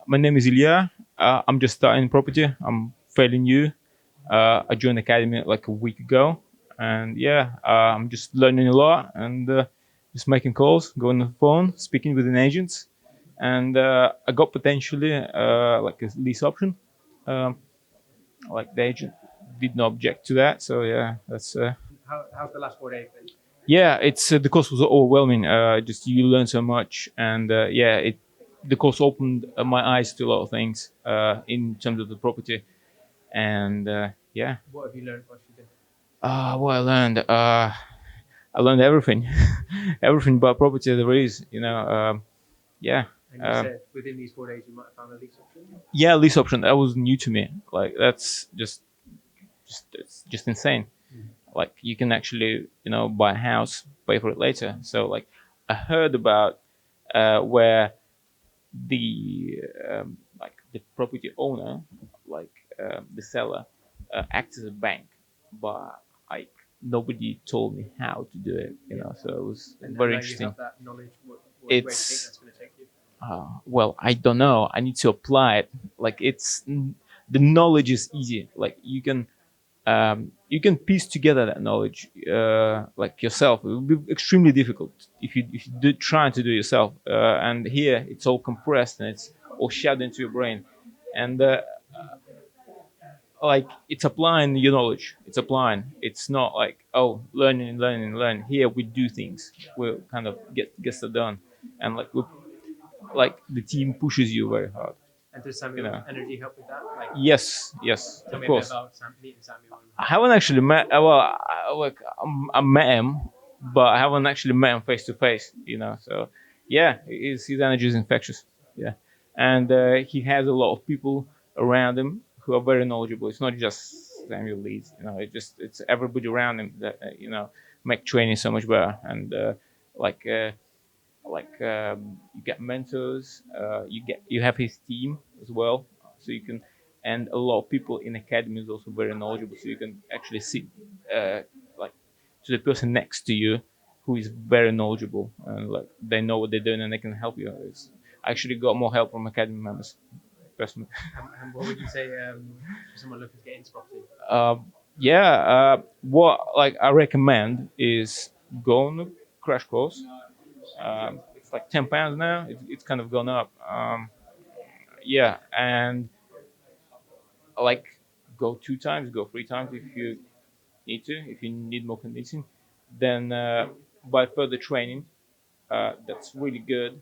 My name is Ilia. I'm just starting property. I'm fairly new. I joined academy like a week ago, and yeah, I'm just learning a lot and just making calls, going on the phone, speaking with an agents, and I got potentially like a lease option. Um, like the agent did not object to that, so yeah, that's How's the last 4 days been? yeah. It's the course was overwhelming. Just you learn so much, and yeah, it the course opened my eyes to a lot of things in terms of the property, and yeah. What have you learned whilst you did? What I learned everything, everything about property there is. Yeah, And you um, said within these 4 days you might have found a lease option. yeah. Lease option that was new to me. Like that's just it's just insane. Like you can actually buy a house, pay for it later. So like I heard about where like the property owner, like the seller, acts as a bank, but like nobody told me how to do it. So it was And very now you interesting. have that knowledge. Where do you think It's that's going to take you? well, I don't know. I need to apply it. Like the knowledge is easy. Like you can piece together that knowledge like yourself. It will be extremely difficult if you do trying to do it yourself. And here it's all compressed and it's all shoved into your brain, and like it's applying your knowledge. It's applying. It's not like learning and learning and learning. Here we do things. We kind of get stuff done, and like the team pushes you very hard. And does You Samuel know. Energy help with that? Like, Yes, tell of me a bit course. about meeting Samuel. I haven't actually met. I met him, but I haven't actually met him face to face. So yeah, his energy is infectious. Yeah, and he has a lot of people around him who are very knowledgeable. It's not just Samuel Leeds. It's everybody around him that make training so much better. And like you get mentors. You have his team as well, so you can. And a lot of people in academy is also very knowledgeable, so you can actually sit like to the person next to you who is very knowledgeable and like they know what they're doing and they can help you. I actually got more help from academy members personally. And what would you say for someone looking to get into property? Yeah, what like I recommend is go on a crash course. It's like £10 now. It's kind of gone up. Yeah, and like go 2 times, go 3 times if you need to. If you need more convincing, then by further training, that's really good.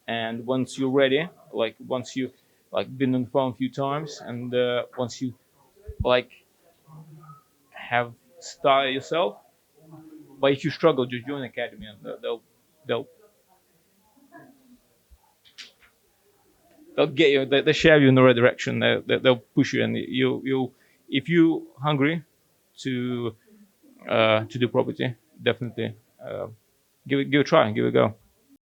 And once you're ready, like once you like been on the phone a few times, and once you like have started yourself, but if you struggle, just join academy, and they'll they'll get you. They share you in the right direction. They'll push you, and you if you hungry to do property, definitely give it a try, give it a go.